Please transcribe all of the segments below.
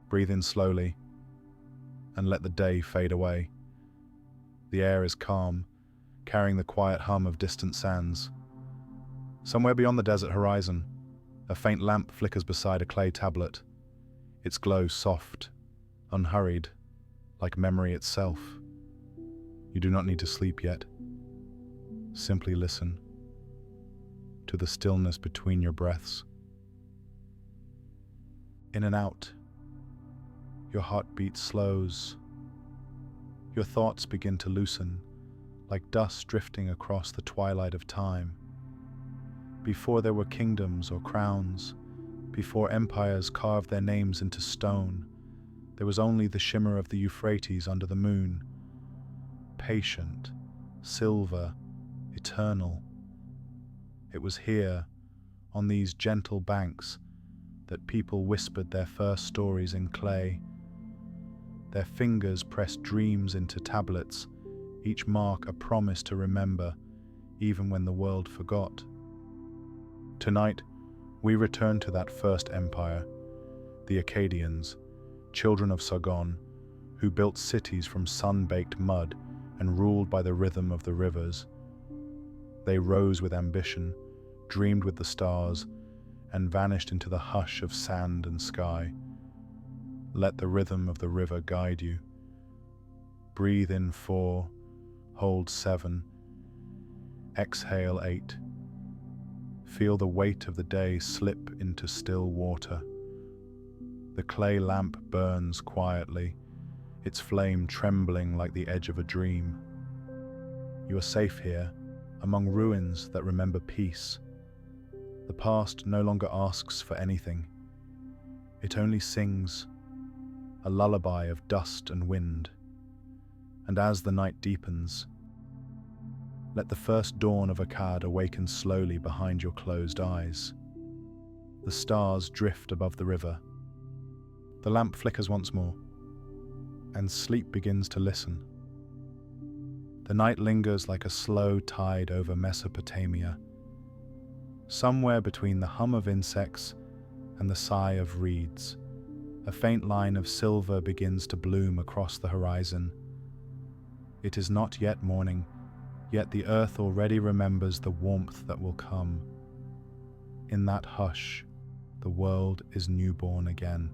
Breathe in slowly and let the day fade away. The air is calm, carrying the quiet hum of distant sands. Somewhere beyond the desert horizon, a faint lamp flickers beside a clay tablet, its glow soft, unhurried, like memory itself. You do not need to sleep yet. Simply listen to the stillness between your breaths. In and out, your heartbeat slows. Your thoughts begin to loosen, like dust drifting across the twilight of time. Before there were kingdoms or crowns, before empires carved their names into stone, there was only the shimmer of the Euphrates under the moon. Patient, silver, eternal. It was here, on these gentle banks, that people whispered their first stories in clay. Their fingers pressed dreams into tablets, each mark a promise to remember, even when the world forgot. Tonight, we return to that first empire, the Akkadians, children of Sargon, who built cities from sun-baked mud and ruled by the rhythm of the rivers. They rose with ambition, dreamed with the stars, and vanished into the hush of sand and sky. Let the rhythm of the river guide you. Breathe in 4, hold 7, exhale 8. Feel the weight of the day slip into still water. The clay lamp burns quietly, its flame trembling like the edge of a dream. You are safe here, among ruins that remember peace. The past no longer asks for anything. It only sings, a lullaby of dust and wind. And as the night deepens, let the first dawn of Akkad awaken slowly behind your closed eyes. The stars drift above the river. The lamp flickers once more, and sleep begins to listen. The night lingers like a slow tide over Mesopotamia. Somewhere between the hum of insects and the sigh of reeds, a faint line of silver begins to bloom across the horizon. It is not yet morning, yet the earth already remembers the warmth that will come. In that hush, the world is newborn again.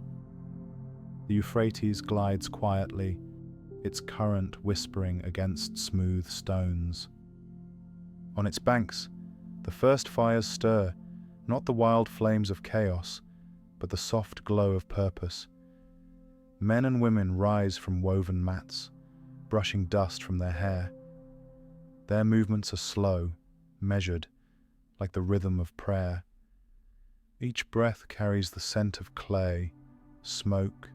The Euphrates glides quietly, its current whispering against smooth stones. On its banks, the first fires stir, not the wild flames of chaos, but the soft glow of purpose. Men and women rise from woven mats, brushing dust from their hair. Their movements are slow, measured, like the rhythm of prayer. Each breath carries the scent of clay, smoke,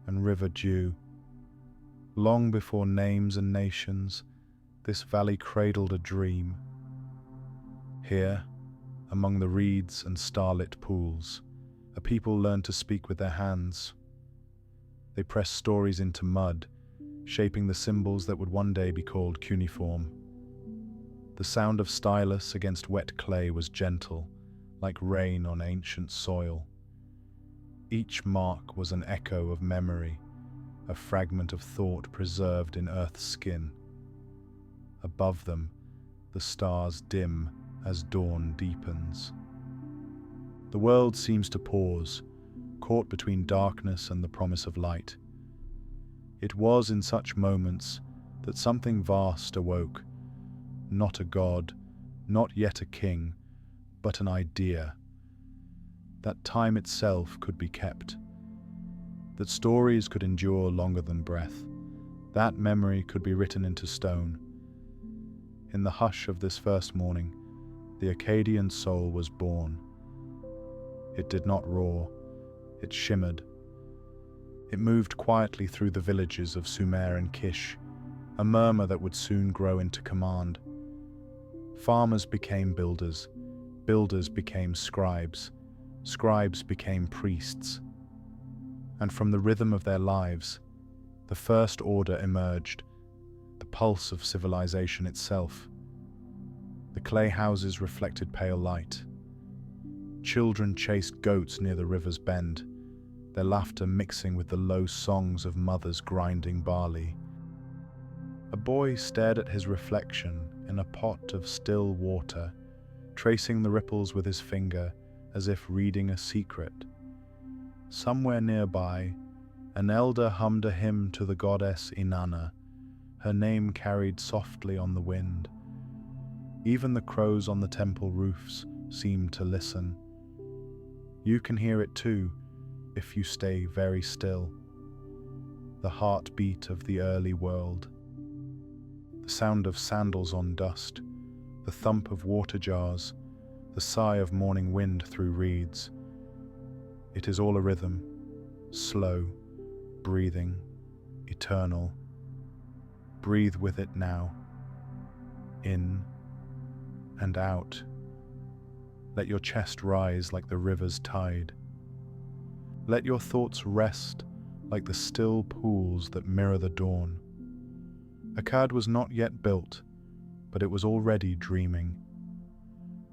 and river dew. Long before names and nations, this valley cradled a dream. Here, among the reeds and starlit pools, a people learned to speak with their hands. They pressed stories into mud, shaping the symbols that would one day be called cuneiform. The sound of stylus against wet clay was gentle, like rain on ancient soil. Each mark was an echo of memory, a fragment of thought preserved in earth's skin. Above them, the stars dim as dawn deepens. The world seems to pause, caught between darkness and the promise of light. It was in such moments that something vast awoke, not a god, not yet a king, but an idea. That time itself could be kept. That stories could endure longer than breath. That memory could be written into stone. In the hush of this first morning, the Akkadian soul was born. It did not roar, it shimmered. It moved quietly through the villages of Sumer and Kish, a murmur that would soon grow into command. Farmers became builders, builders became scribes, scribes became priests. And from the rhythm of their lives, the first order emerged, the pulse of civilization itself. The clay houses reflected pale light. Children chased goats near the river's bend, their laughter mixing with the low songs of mothers grinding barley. A boy stared at his reflection in a pot of still water, tracing the ripples with his finger as if reading a secret. Somewhere nearby, an elder hummed a hymn to the goddess Inanna, her name carried softly on the wind. Even the crows on the temple roofs seemed to listen. You can hear it too, if you stay very still. The heartbeat of the early world. The sound of sandals on dust, the thump of water jars, the sigh of morning wind through reeds. It is all a rhythm, slow, breathing, eternal. Breathe with it now, in and out. Let your chest rise like the river's tide. Let your thoughts rest like the still pools that mirror the dawn. Akkad was not yet built, but it was already dreaming.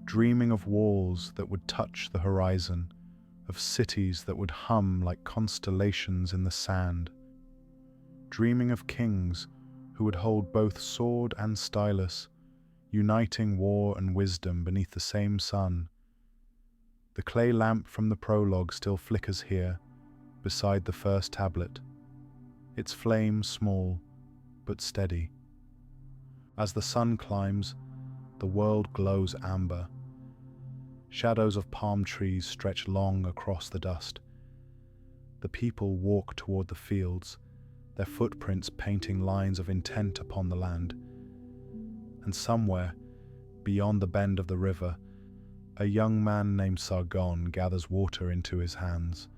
Dreaming of walls that would touch the horizon, of cities that would hum like constellations in the sand. Dreaming of kings who would hold both sword and stylus, uniting war and wisdom beneath the same sun. The clay lamp from the prologue still flickers here, beside the first tablet, its flame small but steady. As the sun climbs, the world glows amber. Shadows of palm trees stretch long across the dust. The people walk toward the fields, their footprints painting lines of intent upon the land. And somewhere, beyond the bend of the river, a young man named Sargon gathers water into his hands.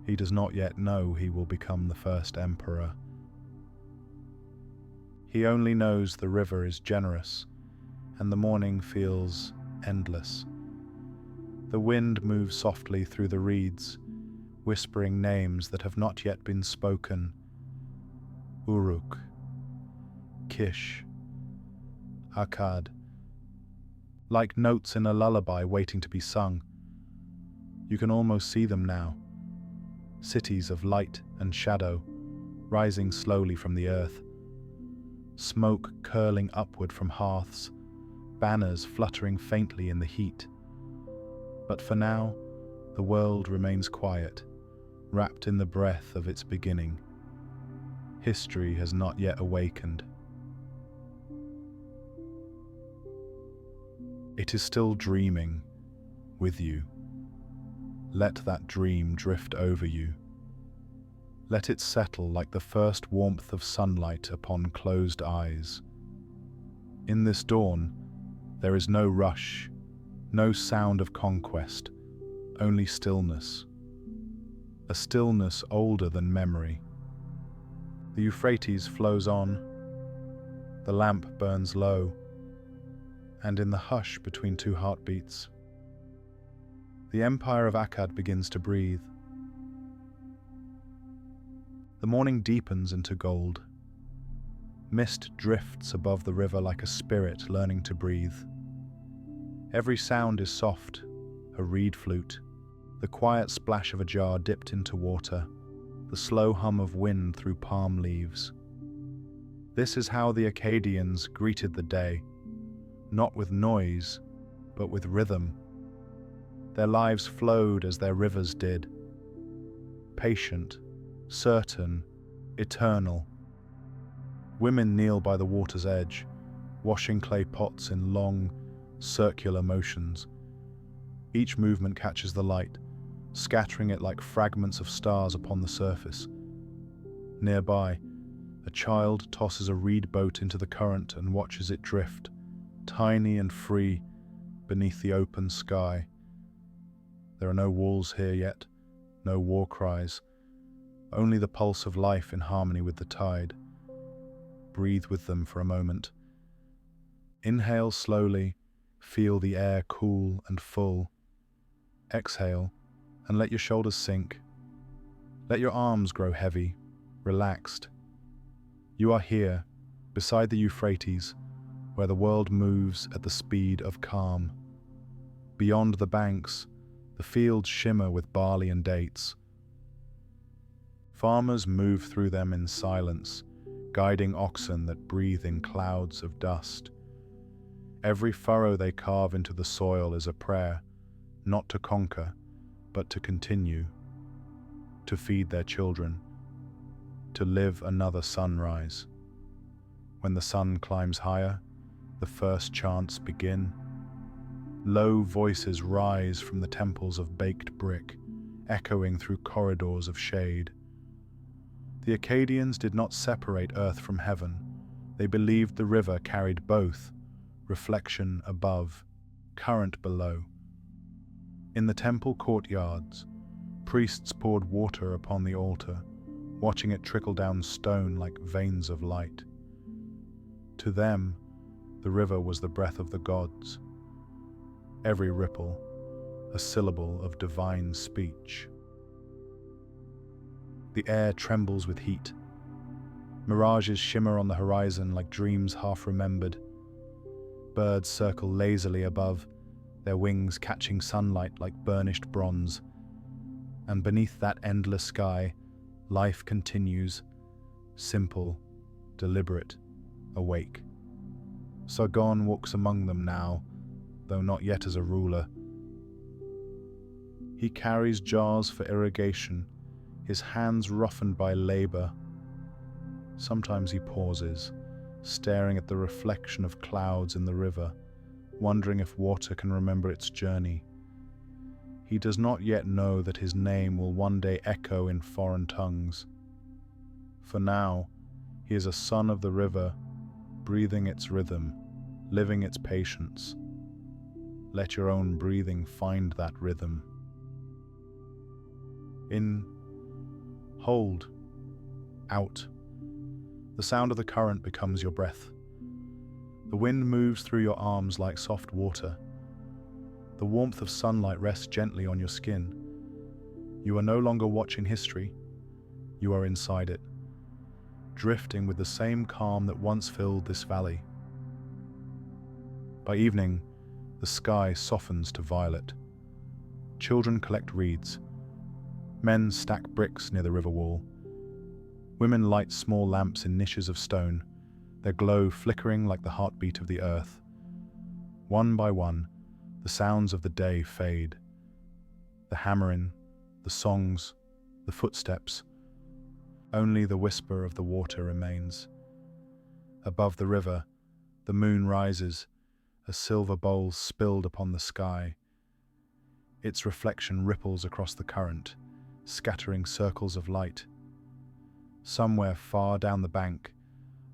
He does not yet know he will become the first emperor. He only knows the river is generous, and the morning feels endless. The wind moves softly through the reeds, whispering names that have not yet been spoken. Uruk, Kish, Akkad, like notes in a lullaby waiting to be sung. You can almost see them now, cities of light and shadow, rising slowly from the earth, smoke curling upward from hearths, banners fluttering faintly in the heat. But for now, the world remains quiet, wrapped in the breath of its beginning. History has not yet awakened. It is still dreaming with you. Let that dream drift over you. Let it settle like the first warmth of sunlight upon closed eyes. In this dawn, there is no rush, no sound of conquest, only stillness. A stillness older than memory. The Euphrates flows on, the lamp burns low, and in the hush between two heartbeats, the empire of Akkad begins to breathe. The morning deepens into gold. Mist drifts above the river like a spirit learning to breathe. Every sound is soft, a reed flute, the quiet splash of a jar dipped into water, the slow hum of wind through palm leaves. This is how the Akkadians greeted the day, not with noise, but with rhythm. Their lives flowed as their rivers did, patient, certain, eternal. Women kneel by the water's edge, washing clay pots in long, circular motions. Each movement catches the light, scattering it like fragments of stars upon the surface. Nearby, a child tosses a reed boat into the current and watches it drift, tiny and free, beneath the open sky. There are no walls here yet, no war cries, only the pulse of life in harmony with the tide. Breathe with them for a moment. Inhale slowly, feel the air cool and full. Exhale, and let your shoulders sink. Let your arms grow heavy, relaxed. You are here, beside the Euphrates, where the world moves at the speed of calm. Beyond the banks, the fields shimmer with barley and dates, Farmers move through them in silence, guiding oxen that breathe in clouds of dust. Every furrow they carve into the soil is a prayer, not to conquer, but to continue, to feed their children, to live another sunrise. When the sun climbs higher, the first chants begin. Low voices rise from the temples of baked brick, echoing through corridors of shade. The Akkadians did not separate earth from heaven. They believed the river carried both, reflection above, current below. In the temple courtyards, priests poured water upon the altar, watching it trickle down stone like veins of light. To them, the river was the breath of the gods. Every ripple, a syllable of divine speech. The air trembles with heat. Mirages shimmer on the horizon like dreams half remembered. Birds circle lazily above, their wings catching sunlight like burnished bronze. And beneath that endless sky, life continues, simple, deliberate, awake. Sargon walks among them now, though not yet as a ruler. He carries jars for irrigation, his hands roughened by labor. Sometimes he pauses, staring at the reflection of clouds in the river, wondering if water can remember its journey. He does not yet know that his name will one day echo in foreign tongues. For now, he is a son of the river, breathing its rhythm, living its patience. Let your own breathing find that rhythm. In, hold, out. The sound of the current becomes your breath. The wind moves through your arms like soft water. The warmth of sunlight rests gently on your skin. You are no longer watching history. You are inside it, drifting with the same calm that once filled this valley. By evening, the sky softens to violet. Children collect reeds. Men stack bricks near the river wall. Women light small lamps in niches of stone, their glow flickering like the heartbeat of the earth. One by one, the sounds of the day fade. The hammering, the songs, the footsteps. Only the whisper of the water remains. Above the river, the moon rises, a silver bowl spilled upon the sky. Its reflection ripples across the current, scattering circles of light. Somewhere far down the bank,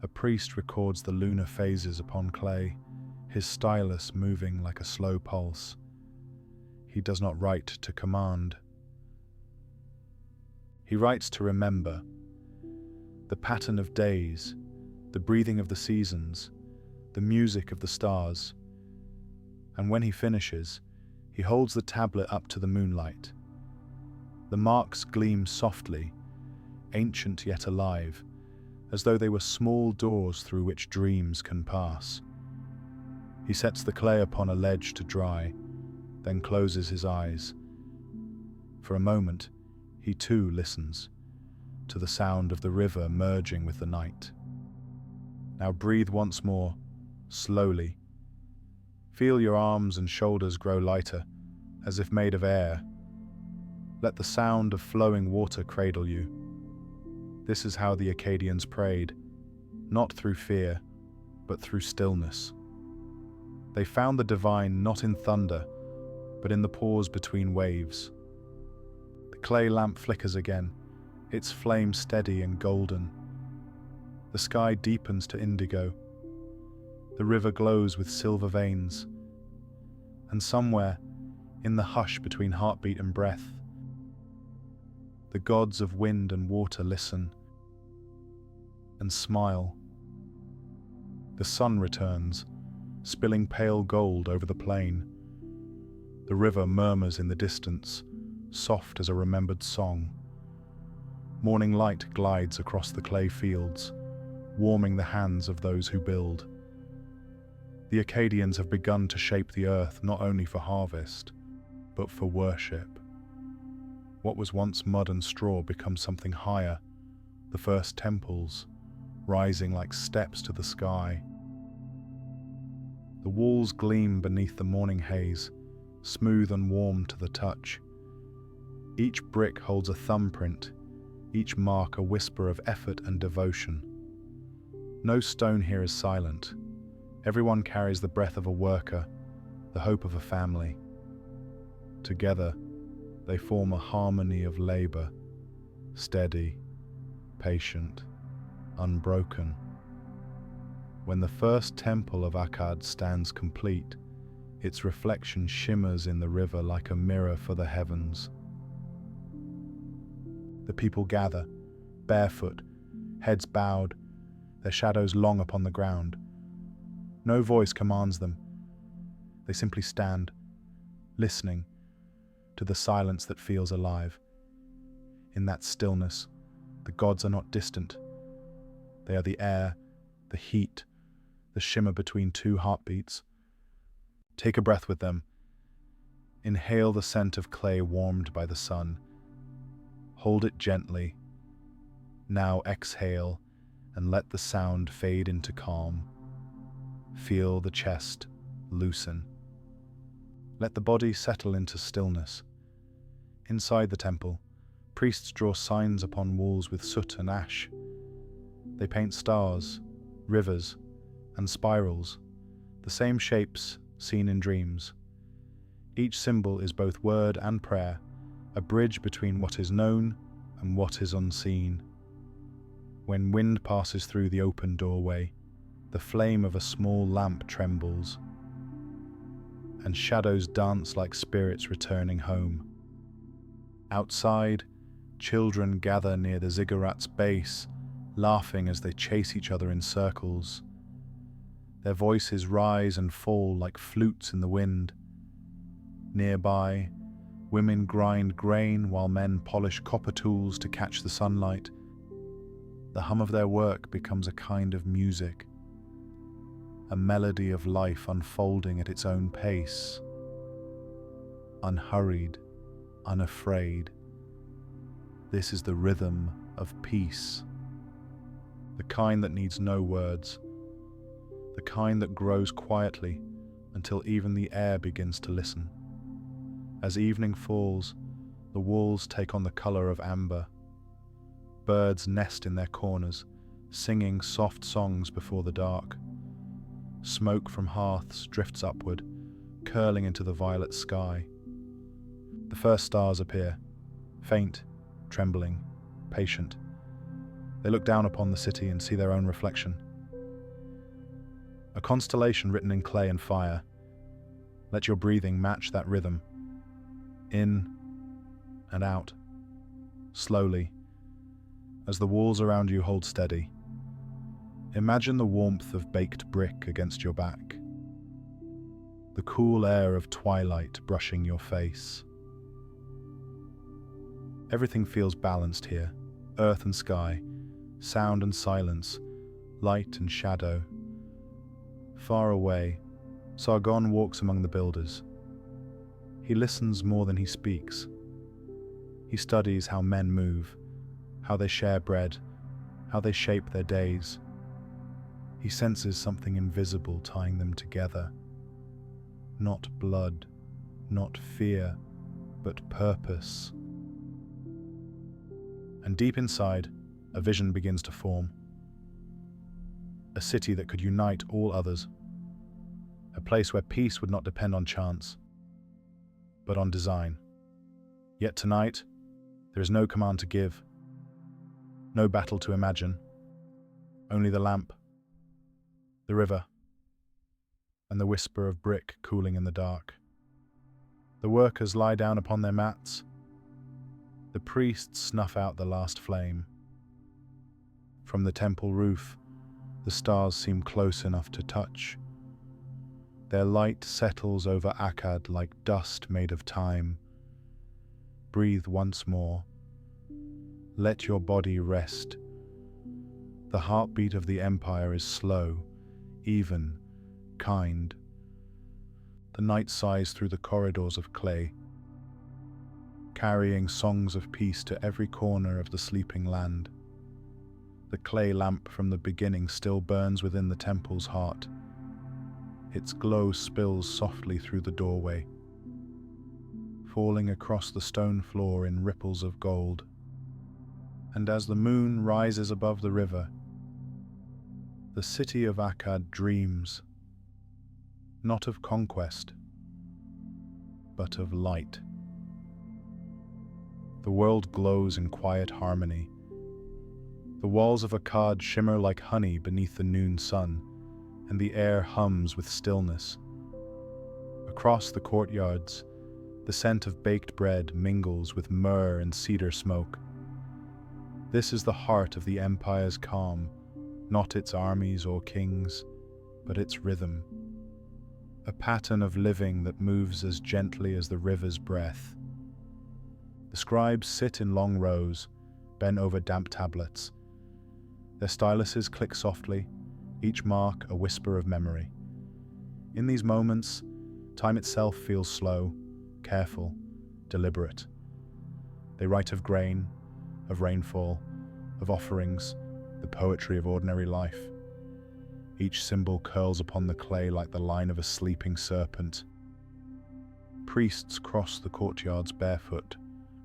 a priest records the lunar phases upon clay, his stylus moving like a slow pulse. He does not write to command. He writes to remember. The pattern of days, the breathing of the seasons, the music of the stars. And when he finishes, he holds the tablet up to the moonlight. The marks gleam softly, ancient yet alive, as though they were small doors through which dreams can pass. He sets the clay upon a ledge to dry, then closes his eyes. For a moment, he too listens to the sound of the river merging with the night. Now breathe once more, slowly. Feel your arms and shoulders grow lighter, as if made of air. Let the sound of flowing water cradle you. This is how the Akkadians prayed, not through fear, but through stillness. They found the divine not in thunder, but in the pause between waves. The clay lamp flickers again, its flame steady and golden. The sky deepens to indigo. The river glows with silver veins. And somewhere, in the hush between heartbeat and breath, the gods of wind and water listen and smile. The sun returns, spilling pale gold over the plain. The river murmurs in the distance, soft as a remembered song. Morning light glides across the clay fields, warming the hands of those who build. The Akkadians have begun to shape the earth not only for harvest, but for worship. What was once mud and straw becomes something higher, the first temples, rising like steps to the sky. The walls gleam beneath the morning haze, smooth and warm to the touch. Each brick holds a thumbprint, each mark a whisper of effort and devotion. No stone here is silent. Everyone carries the breath of a worker, the hope of a family. Together, they form a harmony of labor, steady, patient, unbroken. When the first temple of Akkad stands complete, its reflection shimmers in the river like a mirror for the heavens. The people gather, barefoot, heads bowed, their shadows long upon the ground. No voice commands them. They simply stand, listening to the silence that feels alive. In that stillness, the gods are not distant. They are the air, the heat, the shimmer between two heartbeats. Take a breath with them. Inhale the scent of clay warmed by the sun. Hold it gently. Now exhale and let the sound fade into calm. Feel the chest loosen. Let the body settle into stillness. Inside the temple, priests draw signs upon walls with soot and ash. They paint stars, rivers, and spirals, the same shapes seen in dreams. Each symbol is both word and prayer, a bridge between what is known and what is unseen. When wind passes through the open doorway, the flame of a small lamp trembles, and shadows dance like spirits returning home. Outside, children gather near the ziggurat's base, laughing as they chase each other in circles. Their voices rise and fall like flutes in the wind. Nearby, women grind grain while men polish copper tools to catch the sunlight. The hum of their work becomes a kind of music, a melody of life unfolding at its own pace. Unhurried, unafraid. This is the rhythm of peace, the kind that needs no words, the kind that grows quietly until even the air begins to listen. As evening falls, the walls take on the color of amber. Birds nest in their corners, singing soft songs before the dark. Smoke from hearths drifts upward, curling into the violet sky. The first stars appear, faint, trembling, patient. They look down upon the city and see their own reflection. A constellation written in clay and fire. Let your breathing match that rhythm. In and out, slowly, as the walls around you hold steady. Imagine the warmth of baked brick against your back, the cool air of twilight brushing your face. Everything feels balanced here, earth and sky, sound and silence, light and shadow. Far away, Sargon walks among the builders. He listens more than he speaks. He studies how men move, how they share bread, how they shape their days. He senses something invisible tying them together. Not blood, not fear, but purpose. And deep inside, a vision begins to form. A city that could unite all others. A place where peace would not depend on chance, but on design. Yet tonight, there is no command to give, no battle to imagine, only the lamp, the river, and the whisper of brick cooling in the dark. The workers lie down upon their mats. The priests snuff out the last flame. From the temple roof, the stars seem close enough to touch. Their light settles over Akkad like dust made of time. Breathe once more. Let your body rest. The heartbeat of the empire is slow, even, kind. The night sighs through the corridors of clay. carrying songs of peace to every corner of the sleeping land. The clay lamp from the beginning still burns within the temple's heart. Its glow spills softly through the doorway, falling across the stone floor in ripples of gold. And as the moon rises above the river, the city of Akkad dreams, not of conquest, but of light. The world glows in quiet harmony. The walls of Akkad shimmer like honey beneath the noon sun, and the air hums with stillness. Across the courtyards, the scent of baked bread mingles with myrrh and cedar smoke. This is the heart of the empire's calm, not its armies or kings, but its rhythm. A pattern of living that moves as gently as the river's breath. The scribes sit in long rows, bent over damp tablets. Their styluses click softly, each mark a whisper of memory. In these moments, time itself feels slow, careful, deliberate. They write of grain, of rainfall, of offerings, the poetry of ordinary life. Each symbol curls upon the clay like the line of a sleeping serpent. Priests cross the courtyards barefoot,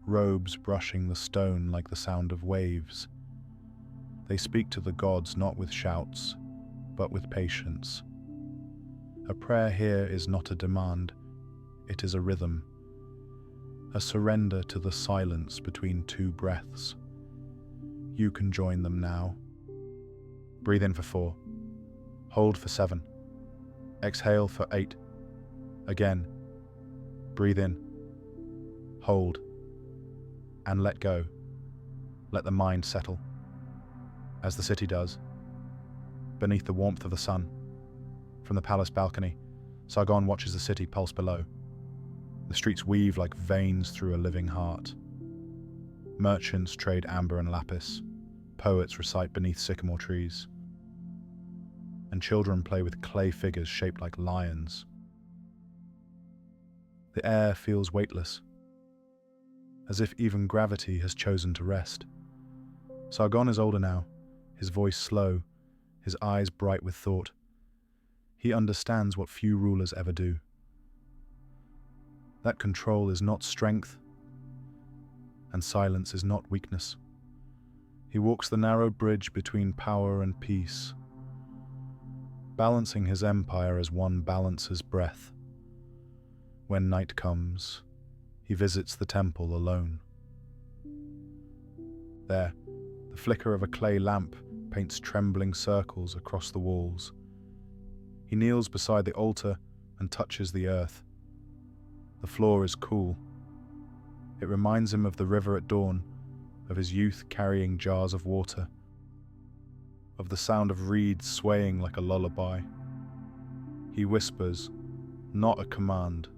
robes brushing the stone like the sound of waves. They speak to the gods not with shouts, but with patience. A prayer here is not a demand, it is a rhythm, a surrender to the silence between two breaths. You can join them now. Breathe in for 4. Hold for 7. Exhale for 8. Again. Breathe in. Hold. And let go. Let the mind settle. As the city does. Beneath the warmth of the sun. From the palace balcony, Sargon watches the city pulse below. The streets weave like veins through a living heart. Merchants trade amber and lapis. Poets recite beneath sycamore trees. And children play with clay figures shaped like lions. The air feels weightless, as if even gravity has chosen to rest. Sargon is older now, his voice slow, his eyes bright with thought. He understands what few rulers ever do. That control is not strength, and silence is not weakness. He walks the narrow bridge between power and peace, balancing his empire as one balances breath. When night comes, he visits the temple alone. There, the flicker of a clay lamp paints trembling circles across the walls. He kneels beside the altar and touches the earth. The floor is cool. It reminds him of the river at dawn, of his youth carrying jars of water, of the sound of reeds swaying like a lullaby. He whispers, not a command,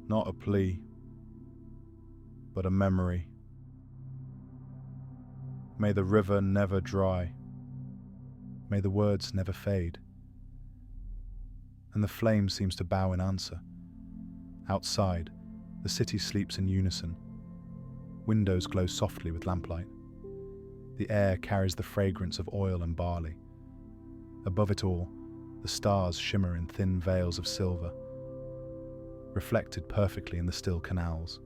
not a plea, but a memory. May the river never dry. May the words never fade. And the flame seems to bow in answer. Outside, the city sleeps in unison. Windows glow softly with lamplight. The air carries the fragrance of oil and barley. Above it all, the stars shimmer in thin veils of silver, reflected perfectly in the still canals.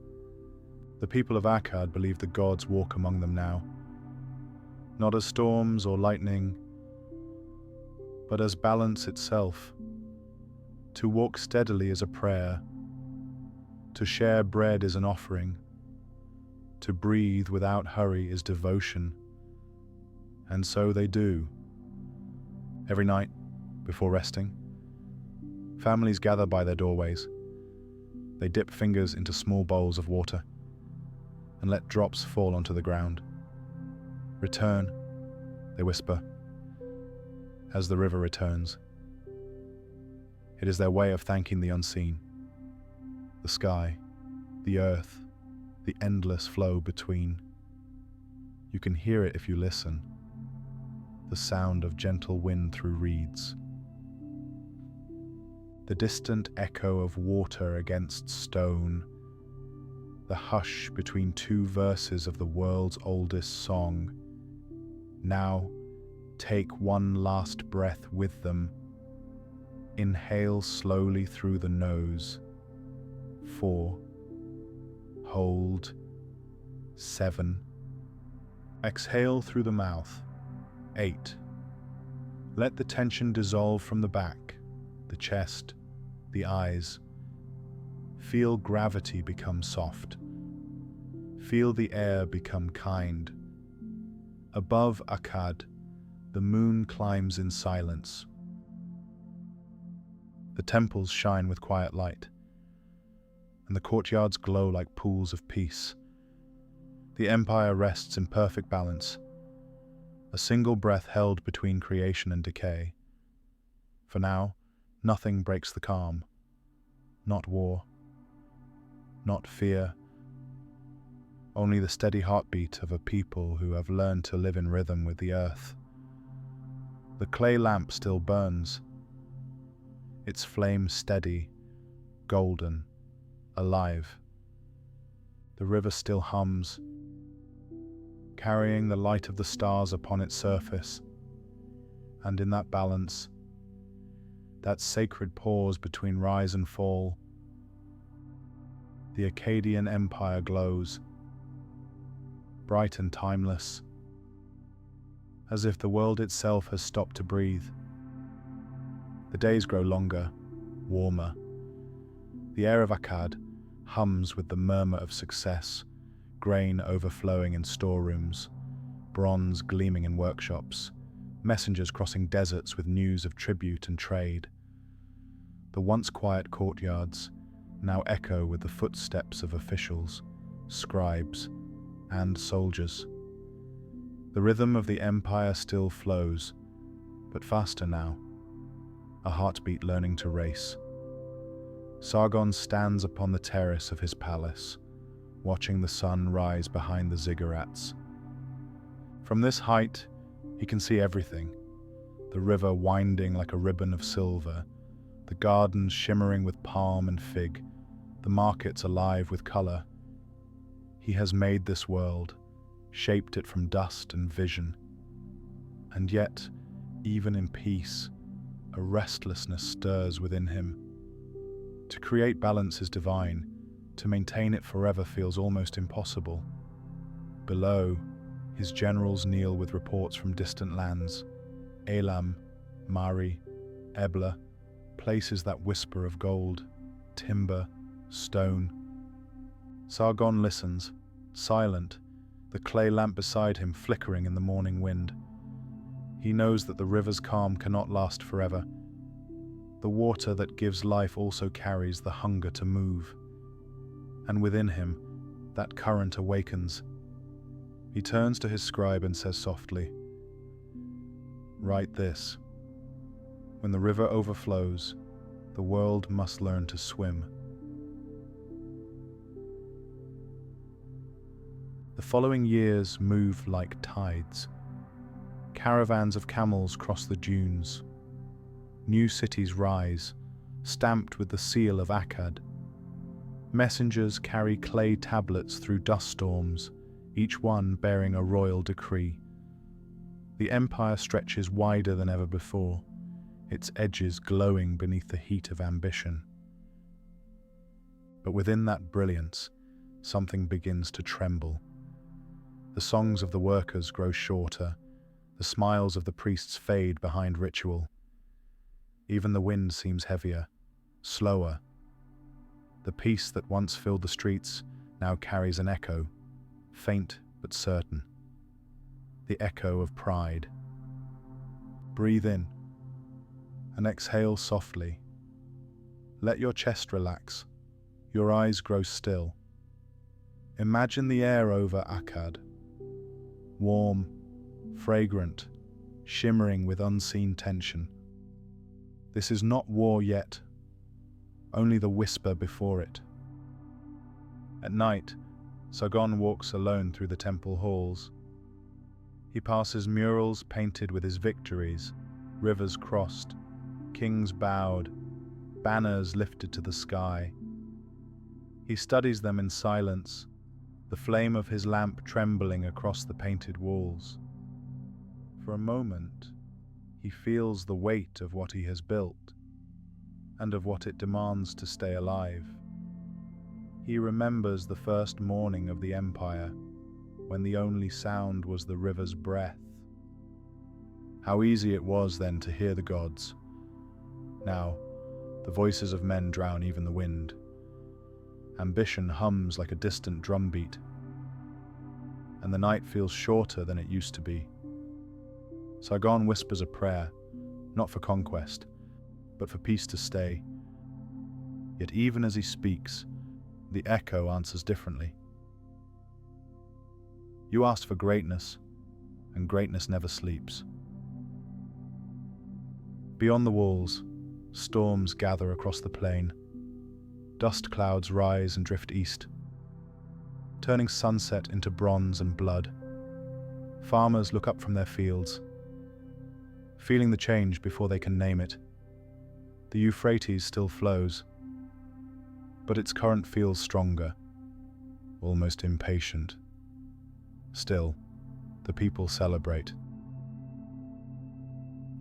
The people of Akkad believe the gods walk among them now, not as storms or lightning, but as balance itself. To walk steadily is a prayer. To share bread is an offering. To breathe without hurry is devotion. And so they do. Every night, before resting, families gather by their doorways. They dip fingers into small bowls of water and let drops fall onto the ground. Return, they whisper, as the river returns. It is their way of thanking the unseen, the sky, the earth, the endless flow between. You can hear it if you listen, the sound of gentle wind through reeds, the distant echo of water against stone, the the hush between two verses of the world's oldest song. Now, take one last breath with them. Inhale slowly through the nose. 4. Hold. 7. Exhale through the mouth. 8. Let the tension dissolve from the back, the chest, the eyes. Feel gravity become soft. Feel the air become kind. Above Akkad, the moon climbs in silence. The temples shine with quiet light, and the courtyards glow like pools of peace. The empire rests in perfect balance, a single breath held between creation and decay. For now, nothing breaks the calm. Not war, not fear, only the steady heartbeat of a people who have learned to live in rhythm with the earth. The clay lamp still burns, its flame steady, golden, alive. The river still hums, carrying the light of the stars upon its surface, and in that balance, that sacred pause between rise and fall, the Akkadian Empire glows, bright and timeless, as if the world itself has stopped to breathe. The days grow longer, warmer. The air of Akkad hums with the murmur of success, grain overflowing in storerooms, bronze gleaming in workshops, messengers crossing deserts with news of tribute and trade. The once quiet courtyards now echo with the footsteps of officials, scribes, and soldiers. The rhythm of the empire still flows, but faster now, a heartbeat learning to race. Sargon stands upon the terrace of his palace, watching the sun rise behind the ziggurats. From this height, he can see everything: the river winding like a ribbon of silver, the gardens shimmering with palm and fig, the markets alive with color. He has made this world, shaped it from dust and vision. And yet, even in peace, a restlessness stirs within him. To create balance is divine, to maintain it forever feels almost impossible. Below, his generals kneel with reports from distant lands: Elam, Mari, Ebla, places that whisper of gold, timber, stone. Sargon listens, silent, the clay lamp beside him flickering in the morning wind. He knows that the river's calm cannot last forever. The water that gives life also carries the hunger to move. And within him, that current awakens. He turns to his scribe and says softly, "Write this. When the river overflows, the world must learn to swim." The following years move like tides. Caravans of camels cross the dunes. New cities rise, stamped with the seal of Akkad. Messengers carry clay tablets through dust storms, each one bearing a royal decree. The empire stretches wider than ever before, its edges glowing beneath the heat of ambition. But within that brilliance, something begins to tremble. The songs of the workers grow shorter, the smiles of the priests fade behind ritual. Even the wind seems heavier, slower. The peace that once filled the streets now carries an echo, faint but certain. The echo of pride. Breathe in and exhale softly. Let your chest relax, your eyes grow still. Imagine the air over Akkad, warm, fragrant, shimmering with unseen tension. This is not war yet, only the whisper before it. At night, Sargon walks alone through the temple halls. He passes murals painted with his victories, rivers crossed, kings bowed, banners lifted to the sky. He studies them in silence, the flame of his lamp trembling across the painted walls. For a moment, he feels the weight of what he has built, and of what it demands to stay alive. He remembers the first morning of the empire, when the only sound was the river's breath. How easy it was then to hear the gods. Now, the voices of men drown even the wind. Ambition hums like a distant drumbeat, and the night feels shorter than it used to be. Sargon whispers a prayer, not for conquest, but for peace to stay. Yet even as he speaks, the echo answers differently. You asked for greatness, and greatness never sleeps. Beyond the walls, storms gather across the plain. Dust clouds rise and drift east, turning sunset into bronze and blood. Farmers look up from their fields, feeling the change before they can name it. The Euphrates still flows, but its current feels stronger, almost impatient. Still, the people celebrate.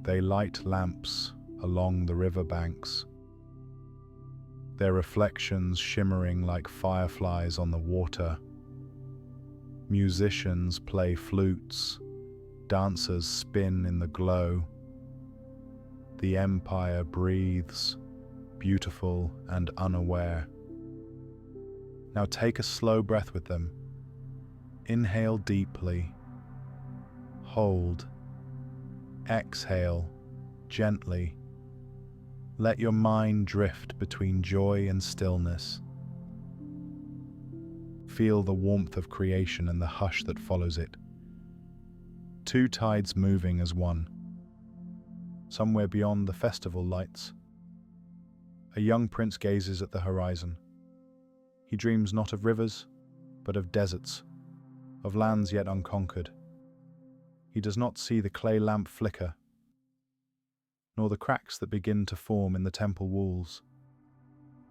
They light lamps along the river banks, their reflections shimmering like fireflies on the water. Musicians play flutes, dancers spin in the glow. The empire breathes, beautiful and unaware. Now take a slow breath with them. Inhale deeply. Hold. Exhale gently. Let your mind drift between joy and stillness. Feel the warmth of creation and the hush that follows it. Two tides moving as one. Somewhere beyond the festival lights, a young prince gazes at the horizon. He dreams not of rivers, but of deserts, of lands yet unconquered. He does not see the clay lamp flicker, nor the cracks that begin to form in the temple walls.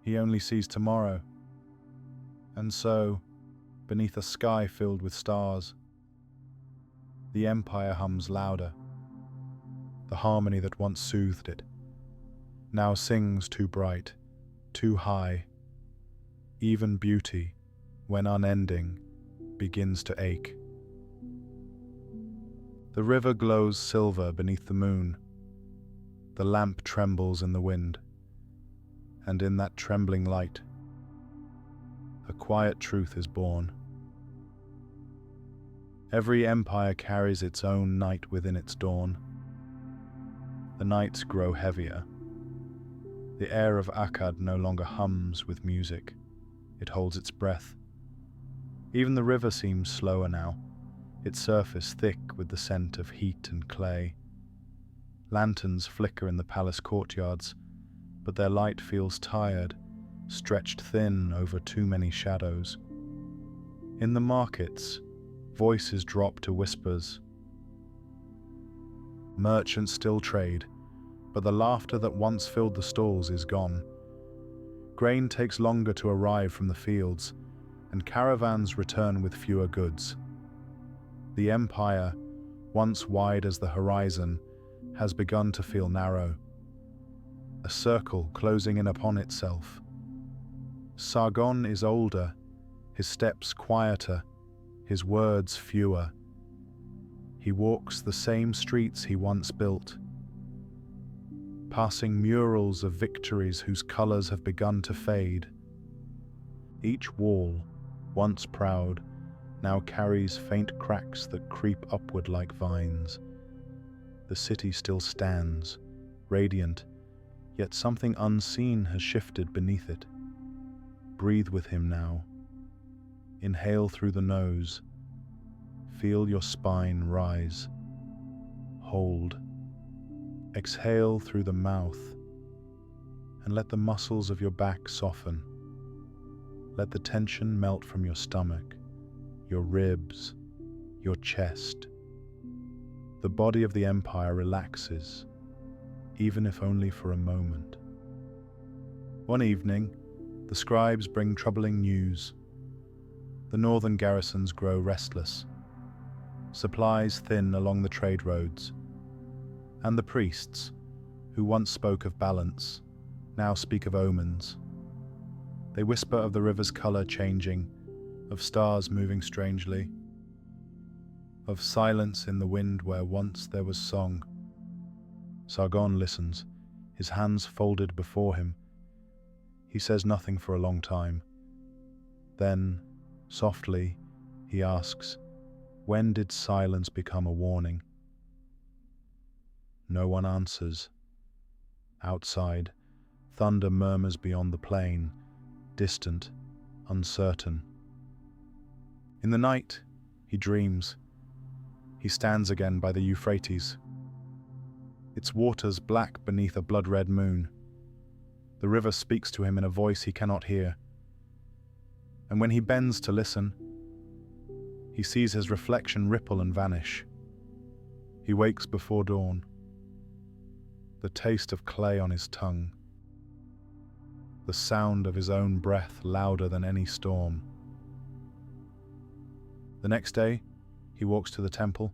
He only sees tomorrow. And so, beneath a sky filled with stars, the empire hums louder. The harmony that once soothed it now sings too bright, too high. Even beauty, when unending, begins to ache. The river glows silver beneath the moon. The lamp trembles in the wind, and in that trembling light, a quiet truth is born. Every empire carries its own night within its dawn. The nights grow heavier. The air of Akkad no longer hums with music. It holds its breath. Even the river seems slower now, its surface thick with the scent of heat and clay. Lanterns flicker in the palace courtyards, but their light feels tired, stretched thin over too many shadows. In the markets, voices drop to whispers. Merchants still trade, but the laughter that once filled the stalls is gone. Grain takes longer to arrive from the fields, and caravans return with fewer goods. The empire, once wide as the horizon, has begun to feel narrow, a circle closing in upon itself. Sargon is older, his steps quieter, his words fewer. He walks the same streets he once built, passing murals of victories whose colors have begun to fade. Each wall, once proud, now carries faint cracks that creep upward like vines. The city still stands, radiant, yet something unseen has shifted beneath it. Breathe with him now. Inhale through the nose. Feel your spine rise. Hold. Exhale through the mouth, and let the muscles of your back soften. Let the tension melt from your stomach, your ribs, your chest. The body of the empire relaxes, even if only for a moment. One evening, The scribes bring troubling news. The northern garrisons grow restless. Supplies thin along the trade roads. And the priests, who once spoke of balance, now speak of omens. They whisper of the river's color changing, of stars moving strangely, of silence in the wind where once there was song. Sargon listens, his hands folded before him. He says nothing for a long time. Then, softly, he asks, when did silence become a warning? No one answers. Outside, thunder murmurs beyond the plain, distant, uncertain. In the night, he dreams. He stands again by the Euphrates. Its waters black beneath a blood-red moon. The river speaks to him in a voice he cannot hear. And when he bends to listen, he sees his reflection ripple and vanish. He wakes before dawn, the taste of clay on his tongue, the sound of his own breath louder than any storm. The next day, he walks to the temple.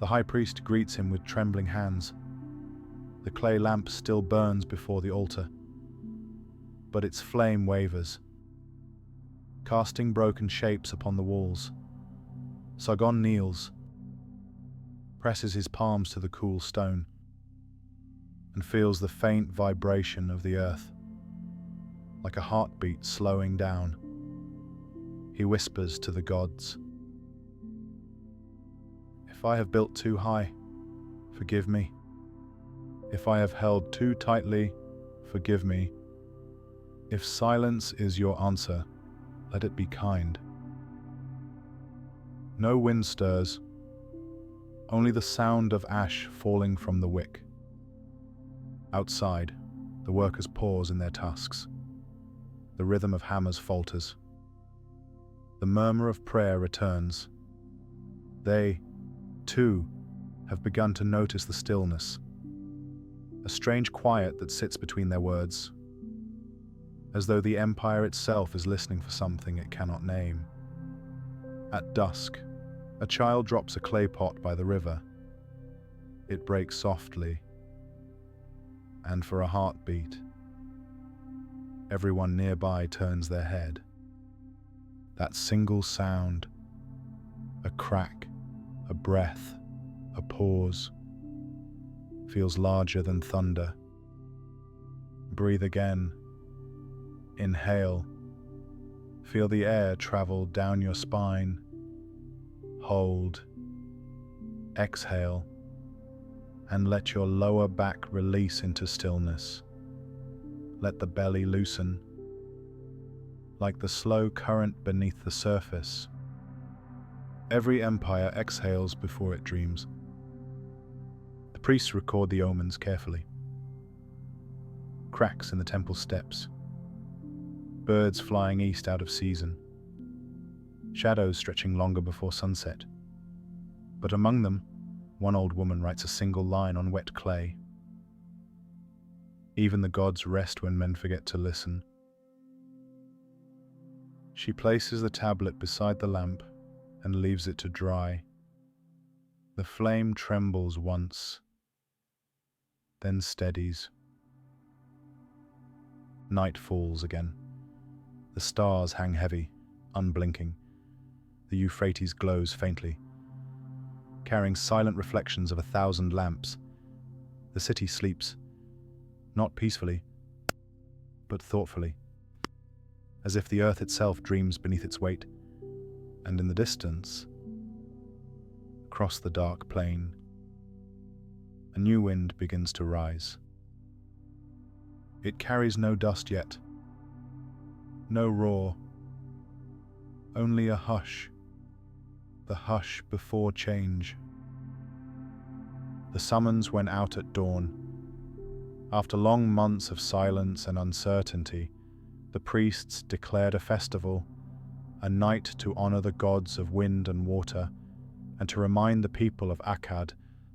The high priest greets him with trembling hands. The clay lamp still burns before the altar, but its flame wavers, casting broken shapes upon the walls. Sargon kneels, presses his palms to the cool stone, and feels the faint vibration of the earth, like a heartbeat slowing down. He whispers to the gods, "If I have built too high, forgive me. If I have held too tightly, forgive me. If silence is your answer, let it be kind." No wind stirs, only the sound of ash falling from the wick. Outside, the workers pause in their tasks. The rhythm of hammers falters. The murmur of prayer returns. They, too, have begun to notice the stillness, a strange quiet that sits between their words, as though the empire itself is listening for something it cannot name. At dusk, a child drops a clay pot by the river. It breaks softly, and for a heartbeat, everyone nearby turns their head. That single sound, a crack, a breath, a pause, feels larger than thunder. Breathe again. Inhale. Feel the air travel down your spine. Hold. Exhale. And let your lower back release into stillness. Let the belly loosen, like the slow current beneath the surface. Every empire exhales before it dreams. The priests record the omens carefully. Cracks in the temple steps. Birds flying east out of season. Shadows stretching longer before sunset. But among them, one old woman writes a single line on wet clay. Even the gods rest when men forget to listen. She places the tablet beside the lamp and leaves it to dry. The flame trembles once, then steadies. Night falls again. The stars hang heavy, unblinking. The Euphrates glows faintly, carrying silent reflections of 1,000 lamps. The city sleeps, not peacefully, but thoughtfully, as if the earth itself dreams beneath its weight. And in the distance, across the dark plain, a new wind begins to rise. It carries no dust yet, no roar, only a hush, the hush before change. The summons went out at dawn. After long months of silence and uncertainty, the priests declared a festival, a night to honor the gods of wind and water, and to remind the people of Akkad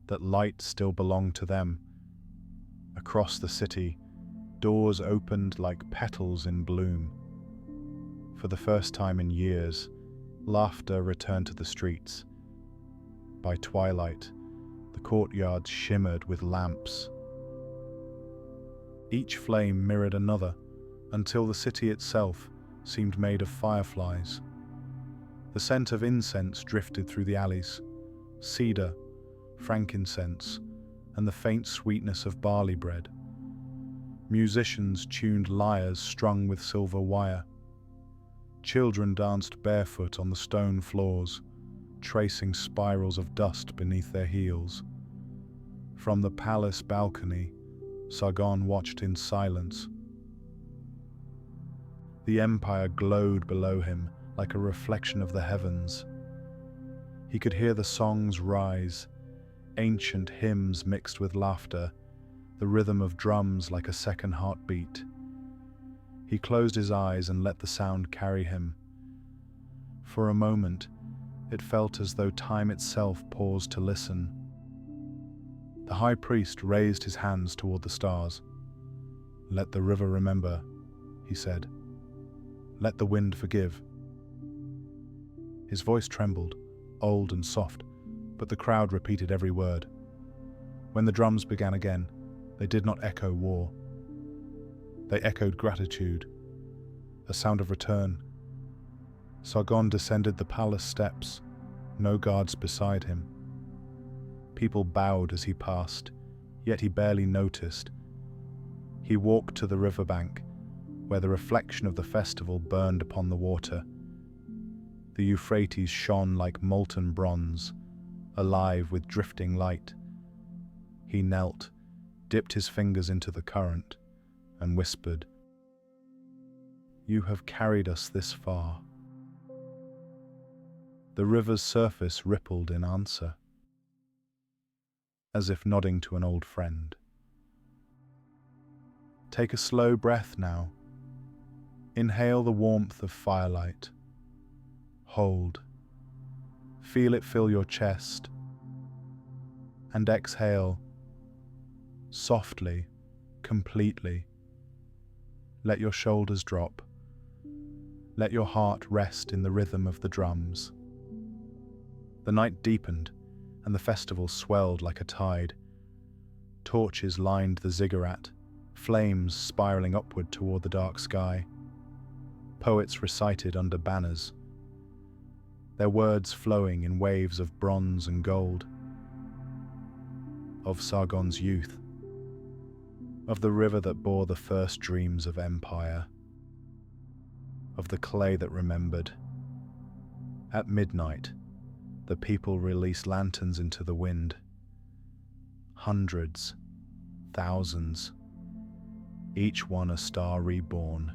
that light still belonged to them. Across the city, Doors opened like petals in bloom. For the first time in years, laughter returned to the streets. By twilight, the courtyards shimmered with lamps. Each flame mirrored another, until the city itself seemed made of fireflies. The scent of incense drifted through the alleys, cedar, frankincense, and the faint sweetness of barley bread. Musicians tuned lyres strung with silver wire. Children danced barefoot on the stone floors, tracing spirals of dust beneath their heels. From the palace balcony, Sargon watched in silence. The empire glowed below him like a reflection of the heavens. He could hear the songs rise, ancient hymns mixed with laughter, the rhythm of drums like a second heartbeat. He closed his eyes and let the sound carry him. For a moment, it felt as though time itself paused to listen. The high priest raised his hands toward the stars. "Let the river remember," he said. "Let the wind forgive." His voice trembled, old and soft, but the crowd repeated every word. When the drums began again, they did not echo war. They echoed gratitude, a sound of return. Sargon descended the palace steps, no guards beside him. People bowed as he passed, yet he barely noticed. He walked to the riverbank, where the reflection of the festival burned upon the water. The Euphrates shone like molten bronze, alive with drifting light. He knelt, dipped his fingers into the current, and whispered, "You have carried us this far." The river's surface rippled in answer, as if nodding to an old friend. Take a slow breath now. Inhale the warmth of firelight. Hold. Feel it fill your chest. And exhale, softly, completely. Let your shoulders drop. Let your heart rest in the rhythm of the drums. The night deepened, and the festival swelled like a tide. Torches lined the ziggurat, flames spiraling upward toward the dark sky. Poets recited under banners, their words flowing in waves of bronze and gold. Of Sargon's youth, of the river that bore the first dreams of empire, of the clay that remembered. At midnight, the people released lanterns into the wind. Hundreds, thousands, each one a star reborn.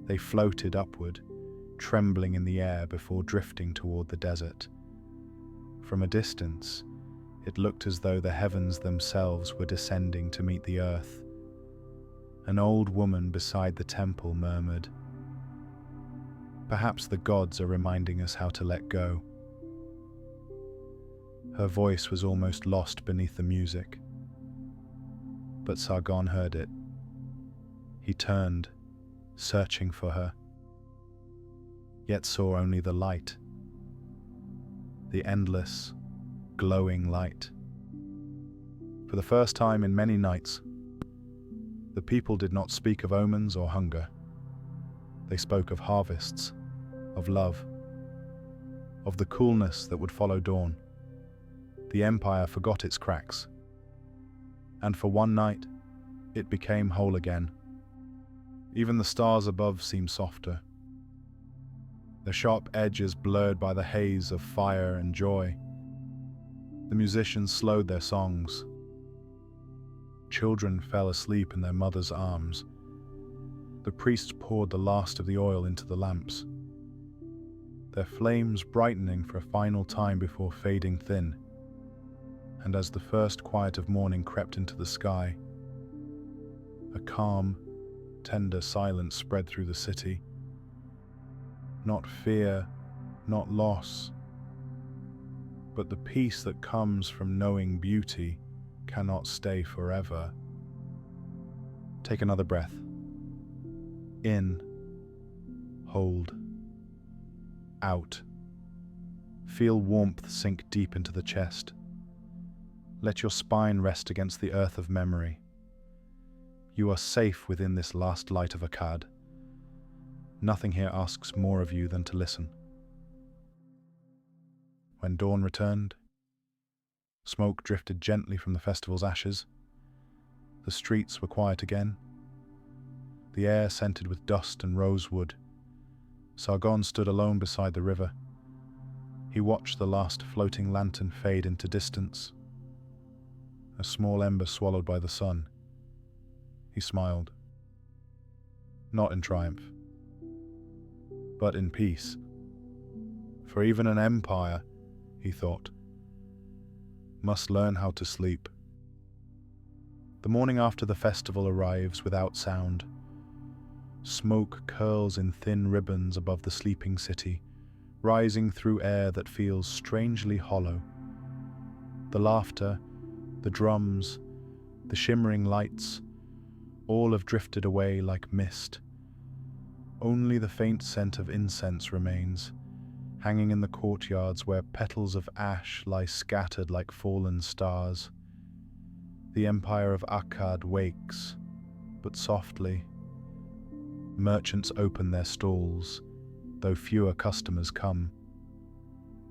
They floated upward, trembling in the air before drifting toward the desert. From a distance, it looked as though the heavens themselves were descending to meet the earth. An old woman beside the temple murmured, "Perhaps the gods are reminding us how to let go." Her voice was almost lost beneath the music. But Sargon heard it. He turned, searching for her, yet saw only the light. The endless, glowing light. For the first time in many nights, the people did not speak of omens or hunger. They spoke of harvests, of love, of the coolness that would follow dawn. The empire forgot its cracks, and for one night, it became whole again. Even the stars above seemed softer, their sharp edges blurred by the haze of fire and joy. The musicians slowed their songs. Children fell asleep in their mothers' arms. The priests poured the last of the oil into the lamps, their flames brightening for a final time before fading thin. And as the first quiet of morning crept into the sky, a calm, tender silence spread through the city. Not fear, not loss, but the peace that comes from knowing beauty cannot stay forever. Take another breath. In, hold, out. Feel warmth sink deep into the chest. Let your spine rest against the earth of memory. You are safe within this last light of Akkad. Nothing here asks more of you than to listen. When dawn returned, smoke drifted gently from the festival's ashes. The streets were quiet again, the air scented with dust and rosewood. Sargon stood alone beside the river. He watched the last floating lantern fade into distance, a small ember swallowed by the sun. He smiled, not in triumph, but in peace. For even an empire, he thought, must learn how to sleep. The morning after the festival arrives without sound. Smoke curls in thin ribbons above the sleeping city, rising through air that feels strangely hollow. The laughter, the drums, the shimmering lights, all have drifted away like mist. Only the faint scent of incense remains, hanging in the courtyards where petals of ash lie scattered like fallen stars. The empire of Akkad wakes, but softly. Merchants open their stalls, though fewer customers come.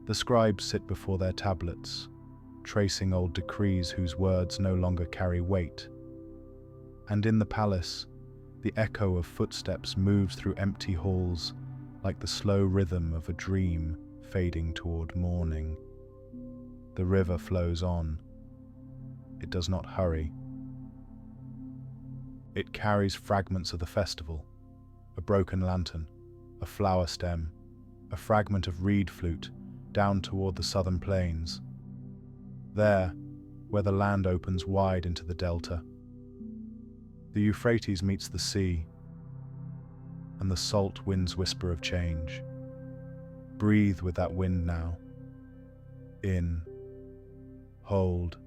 The scribes sit before their tablets, tracing old decrees whose words no longer carry weight. And in the palace, the echo of footsteps moves through empty halls like the slow rhythm of a dream fading toward morning. The river flows on. It does not hurry. It carries fragments of the festival, a broken lantern, a flower stem, a fragment of reed flute down toward the southern plains. There, where the land opens wide into the delta, the Euphrates meets the sea, and the salt wind's whisper of change. Breathe with that wind now. In, hold,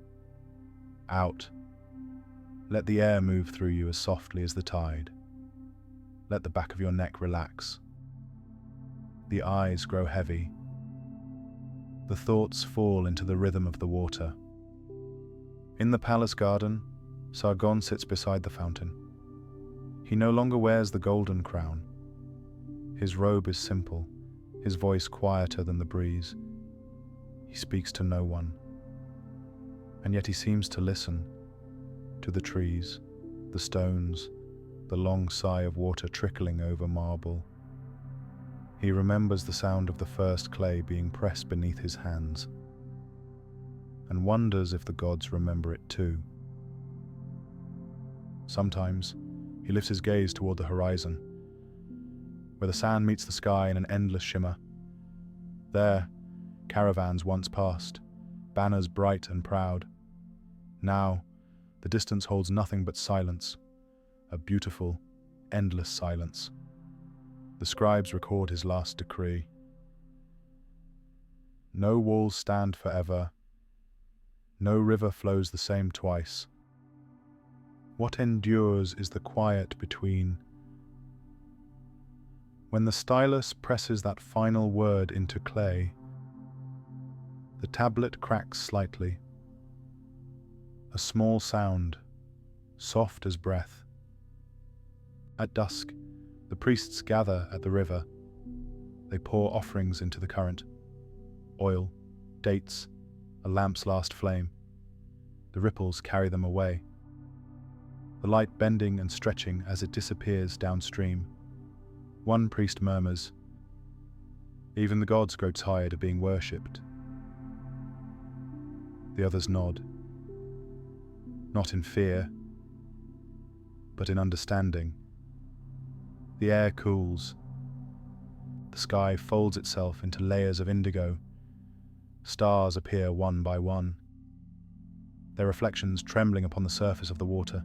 out. Let the air move through you as softly as the tide. Let the back of your neck relax. The eyes grow heavy. The thoughts fall into the rhythm of the water. In the palace garden, Sargon sits beside the fountain. He no longer wears the golden crown. His robe is simple, his voice quieter than the breeze. He speaks to no one. And yet he seems to listen to the trees, the stones, the long sigh of water trickling over marble. He remembers the sound of the first clay being pressed beneath his hands, and wonders if the gods remember it too. Sometimes he lifts his gaze toward the horizon, where the sand meets the sky in an endless shimmer. There, caravans once passed, banners bright and proud. Now, the distance holds nothing but silence, a beautiful, endless silence. The scribes record his last decree. No walls stand forever. No river flows the same twice. What endures is the quiet between. When the stylus presses that final word into clay, the tablet cracks slightly. A small sound, soft as breath. At dusk, the priests gather at the river. They pour offerings into the current. Oil, dates, a lamp's last flame. The ripples carry them away. The light bending and stretching as it disappears downstream. One priest murmurs, "Even the gods grow tired of being worshipped." The others nod, not in fear, but in understanding. The air cools. The sky folds itself into layers of indigo. Stars appear one by one, their reflections trembling upon the surface of the water.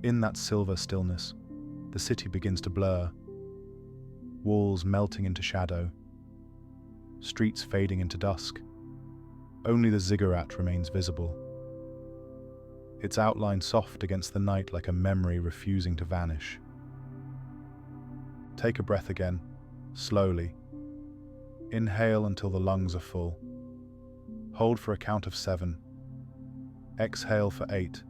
In that silver stillness, the city begins to blur, walls melting into shadow, streets fading into dusk. Only the ziggurat remains visible. its outline soft against the night like a memory refusing to vanish. Take a breath again, slowly. Inhale until the lungs are full. Hold for a count of 7. Exhale for 8.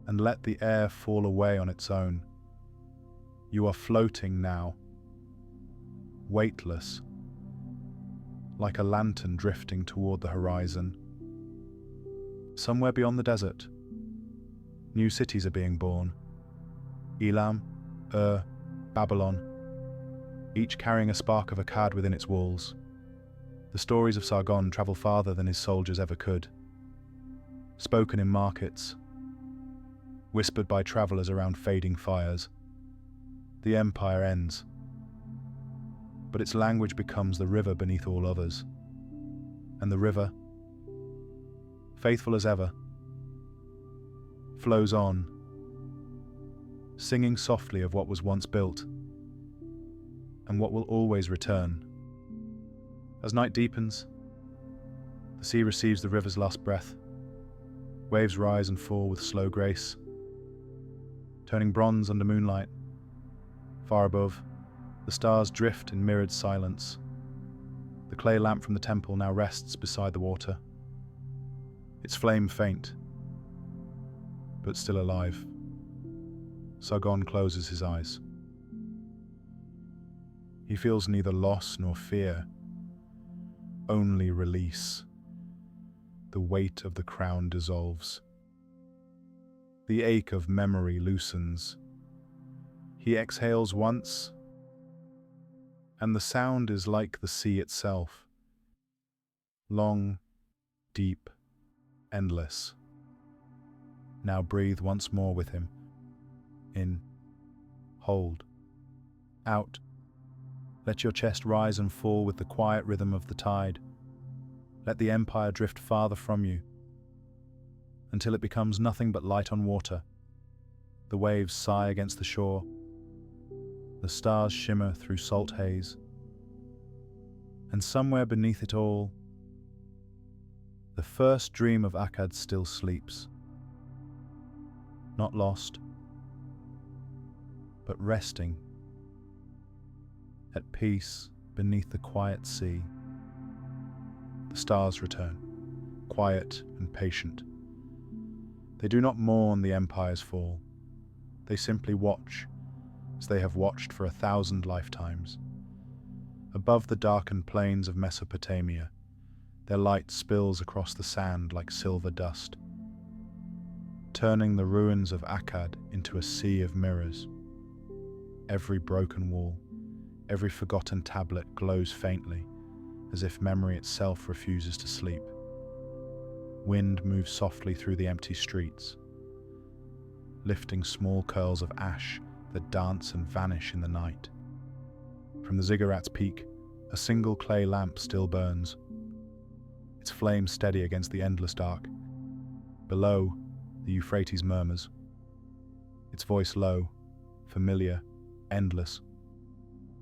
And let the air fall away on its own. You are floating now, weightless, like a lantern drifting toward the horizon. Somewhere beyond the desert, new cities are being born. Elam, Babylon, each carrying a spark of Akkad within its walls. The stories of Sargon travel farther than his soldiers ever could. Spoken in markets, whispered by travelers around fading fires. The empire ends, but its language becomes the river beneath all others. And the river, faithful as ever, flows on, singing softly of what was once built and what will always return. As night deepens, the sea receives the river's last breath. Waves rise and fall with slow grace, turning bronze under moonlight. Far above, the stars drift in mirrored silence. The clay lamp from the temple now rests beside the water, its flame faint, but still alive. Sargon closes his eyes. He feels neither loss nor fear, only release. The weight of the crown dissolves. The ache of memory loosens. He exhales once, and the sound is like the sea itself. Long, deep, endless. Now breathe once more with him. In, hold, out. Let your chest rise and fall with the quiet rhythm of the tide. Let the empire drift farther from you, until it becomes nothing but light on water. The waves sigh against the shore. The stars shimmer through salt haze. And somewhere beneath it all, the first dream of Akkad still sleeps. Not lost, but resting, at peace beneath the quiet sea. The stars return, quiet and patient. They do not mourn the empire's fall. They simply watch, as they have watched for 1,000 lifetimes. Above the darkened plains of Mesopotamia, their light spills across the sand like silver dust, turning the ruins of Akkad into a sea of mirrors. Every broken wall, every forgotten tablet glows faintly, as if memory itself refuses to sleep. Wind moves softly through the empty streets, lifting small curls of ash that dance and vanish in the night. From the ziggurat's peak, a single clay lamp still burns, its flame steady against the endless dark. Below, the Euphrates murmurs, its voice low, familiar, endless.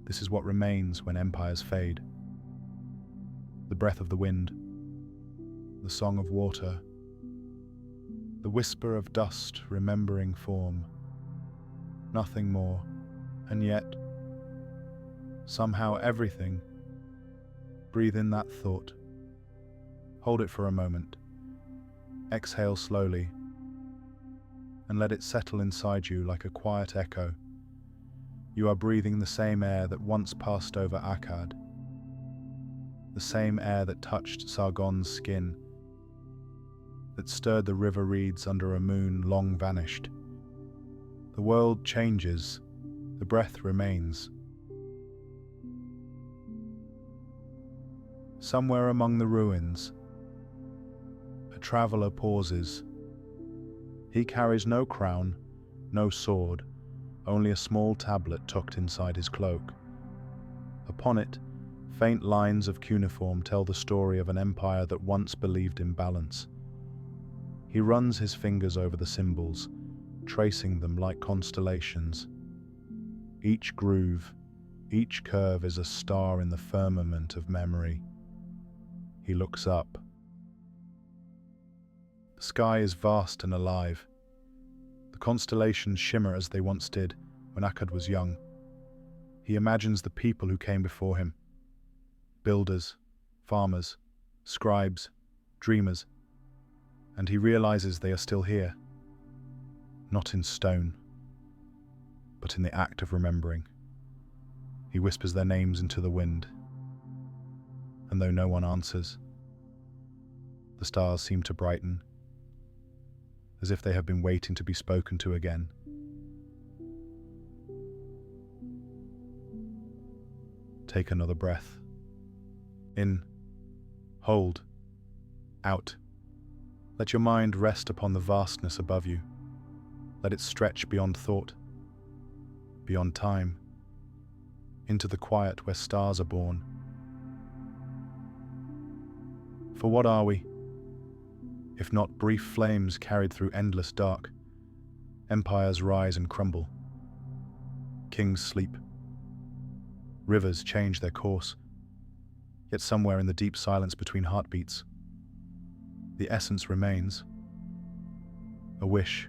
This is what remains when empires fade. The breath of the wind, the song of water, the whisper of dust remembering form. Nothing more, and yet, somehow everything. Breathe in that thought. Hold it for a moment. Exhale slowly, and let it settle inside you like a quiet echo. You are breathing the same air that once passed over Akkad, the same air that touched Sargon's skin, that stirred the river reeds under a moon long vanished. The world changes, the breath remains. Somewhere among the ruins, a traveler pauses. He carries no crown, no sword, only a small tablet tucked inside his cloak. Upon it, faint lines of cuneiform tell the story of an empire that once believed in balance. He runs his fingers over the symbols, tracing them like constellations. Each groove, each curve is a star in the firmament of memory. He looks up. The The sky is vast and alive. The constellations shimmer as they once did when Akkad was young. He imagines the people who came before him. Builders, farmers, scribes, dreamers. And he realizes they are still here. Not in stone, but in the act of remembering. He whispers their names into the wind. And though no one answers, the stars seem to brighten, as if they have been waiting to be spoken to again. Take another breath. In, hold, out. Let your mind rest upon the vastness above you. Let it stretch beyond thought, beyond time, into the quiet where stars are born. For what are we, if not brief flames carried through endless dark? Empires rise and crumble. Kings sleep. Rivers change their course. Yet somewhere in the deep silence between heartbeats, the essence remains. A wish,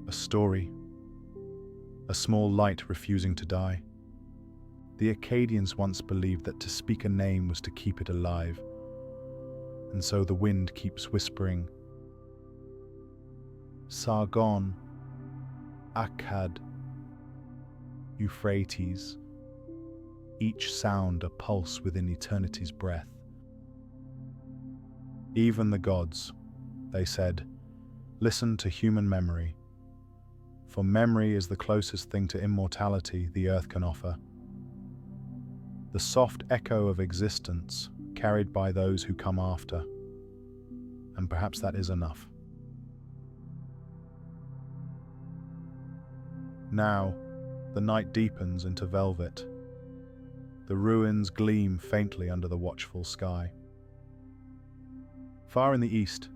a story, a small light refusing to die. The Akkadians once believed that to speak a name was to keep it alive. And so the wind keeps whispering, Sargon, Akkad, Euphrates, each sound a pulse within eternity's breath. Even the gods, they said, listen to human memory, for memory is the closest thing to immortality the earth can offer. The soft echo of existence carried by those who come after, and perhaps that is enough. Now, the night deepens into velvet. The ruins gleam faintly under the watchful sky. Far in the east,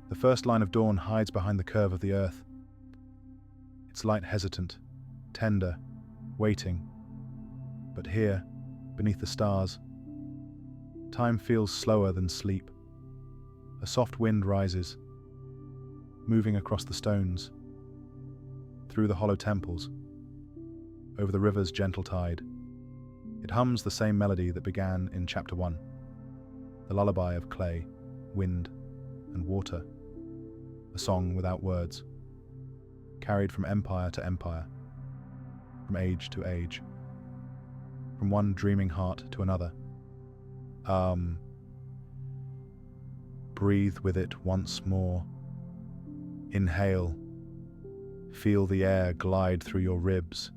the first line of dawn hides behind the curve of the earth. Its light hesitant, tender, waiting. But here, beneath the stars, time feels slower than sleep. A soft wind rises, moving across the stones, through the hollow temples, over the river's gentle tide. It hums the same melody that began in chapter 1, the lullaby of clay, wind, and water, a song without words, carried from empire to empire, from age to age, from one dreaming heart to another. Breathe with it once more. Inhale. Feel the air glide through your ribs.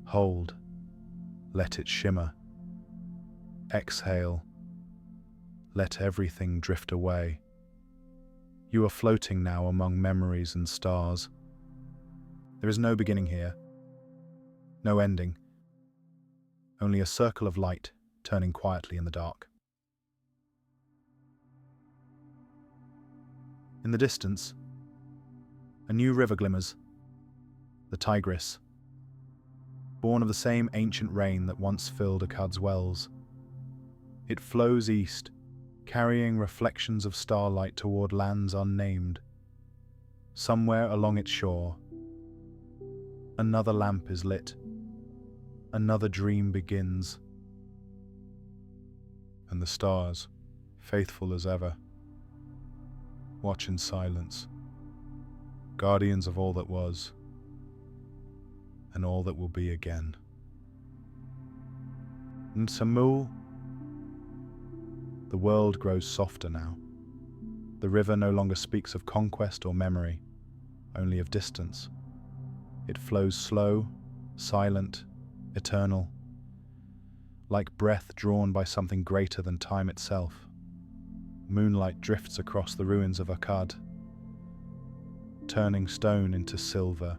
Hold. Let it shimmer. Exhale. Let everything drift away. You are floating now among memories and stars. There is no beginning here, no ending, only a circle of light turning quietly in the dark. In the distance, a new river glimmers, the Tigris, born of the same ancient rain that once filled Akkad's wells. It flows east, carrying reflections of starlight toward lands unnamed. Somewhere along its shore, another lamp is lit, another dream begins. And the stars, faithful as ever, watch in silence, guardians of all that was, and all that will be again. And Samul, the world grows softer now. The river no longer speaks of conquest or memory, only of distance. It flows slow, silent, eternal, like breath drawn by something greater than time itself. Moonlight drifts across the ruins of Akkad, turning stone into silver,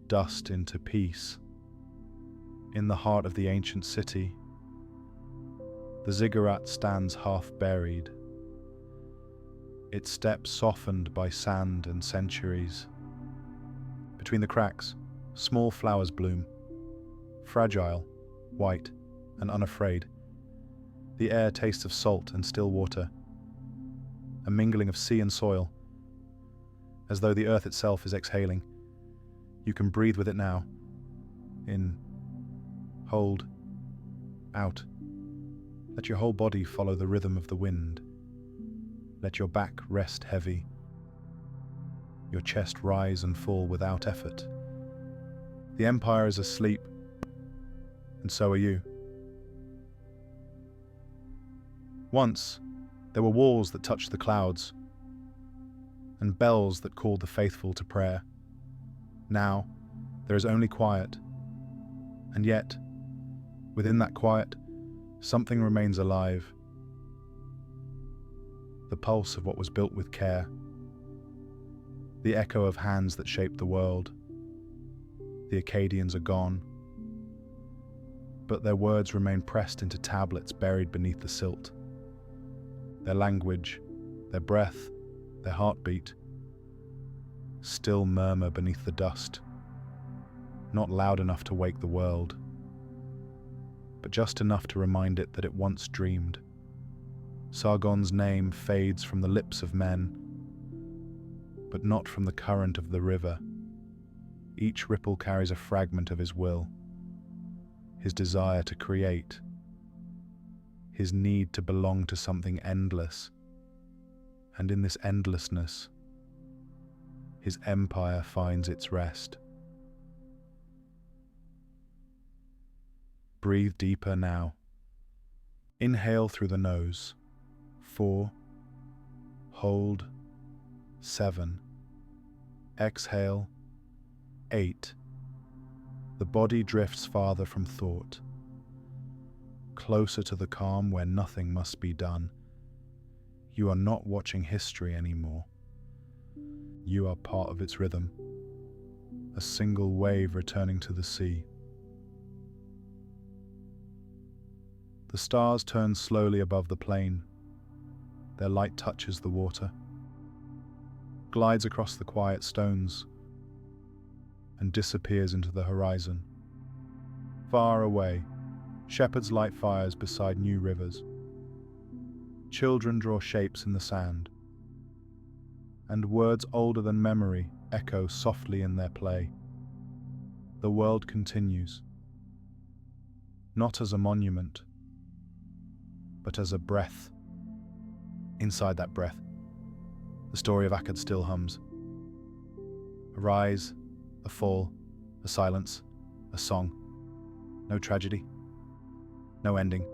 dust into peace. In the heart of the ancient city, the ziggurat stands half-buried, its steps softened by sand and centuries. Between the cracks, small flowers bloom, fragile, white, and unafraid. The air tastes of salt and still water. a mingling of sea and soil, as though the earth itself is exhaling. You can breathe with it now. In, hold, out. Let your whole body follow the rhythm of the wind. Let your back rest heavy, your chest rise and fall without effort. The Empire is asleep, and so are you. Once, there were walls that touched the clouds, and bells that called the faithful to prayer. Now, there is only quiet, and yet, within that quiet, something remains alive. The pulse of what was built with care, the echo of hands that shaped the world. The Akkadians are gone, but their words remain pressed into tablets buried beneath the silt. Their language, their breath, their heartbeat, still murmur beneath the dust, not loud enough to wake the world, but just enough to remind it that it once dreamed. Sargon's name fades from the lips of men, but not from the current of the river. Each ripple carries a fragment of his will, his desire to create, his need to belong to something endless. And in this endlessness, his empire finds its rest. Breathe deeper now. Inhale through the nose. 4. Hold. 7. Exhale. 8. The body drifts farther from thought, closer to the calm where nothing must be done. You are not watching history anymore. You are part of its rhythm, a single wave returning to the sea. The stars turn slowly above the plain. Their light touches the water, glides across the quiet stones, and disappears into the horizon. Far away, shepherds light fires beside new rivers. Children draw shapes in the sand, and words older than memory echo softly in their play. The world continues, not as a monument, but as a breath. Inside that breath, the story of Akkad still hums. A rise, a fall, a silence, a song. No tragedy, no ending.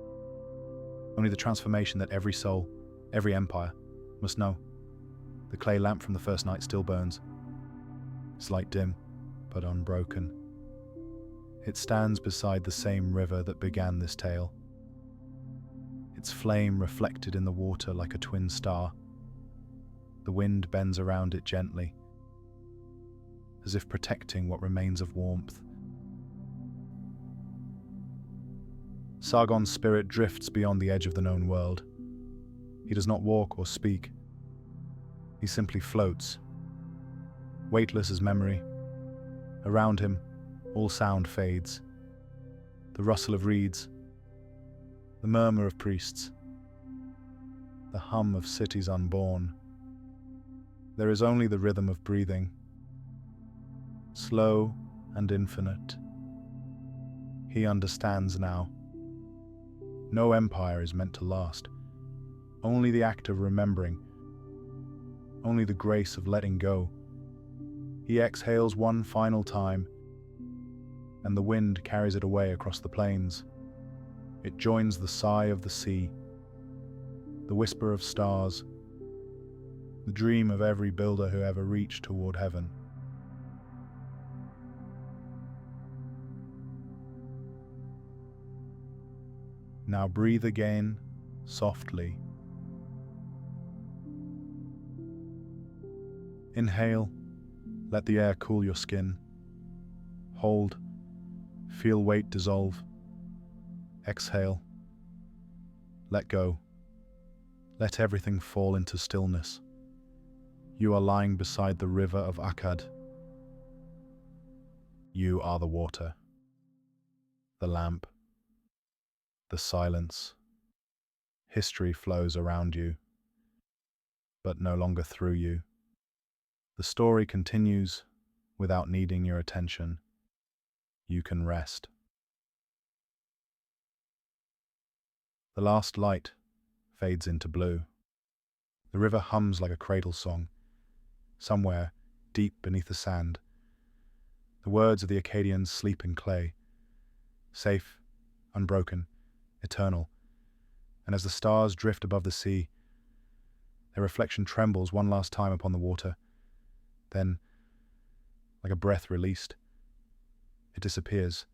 Only the transformation that every soul, every empire, must know. The clay lamp from the first night still burns. Its light dim, but unbroken. It stands beside the same river that began this tale. Its flame reflected in the water like a twin star. The wind bends around it gently, as if protecting what remains of warmth. Sargon's spirit drifts beyond the edge of the known world. He does not walk or speak. He simply floats, weightless as memory. Around him, all sound fades. The rustle of reeds, the murmur of priests, the hum of cities unborn. There is only the rhythm of breathing, slow and infinite. He understands now. No empire is meant to last. Only the act of remembering. Only the grace of letting go. He exhales one final time, and the wind carries it away across the plains. It joins the sigh of the sea, the whisper of stars, the dream of every builder who ever reached toward heaven. Now breathe again, softly. Inhale, let the air cool your skin. Hold, feel weight dissolve. Exhale, let go. Let everything fall into stillness. You are lying beside the river of Akkad. You are the water, the lamp, the silence. History flows around you. but no longer through you. The story continues without needing your attention. You can rest. The last light fades into blue. The river hums like a cradle song. Somewhere, deep beneath the sand, the words of the Akkadians sleep in clay, safe, unbroken, eternal. And as the stars drift above the sea, their reflection trembles one last time upon the water. Then, like a breath released, it disappears,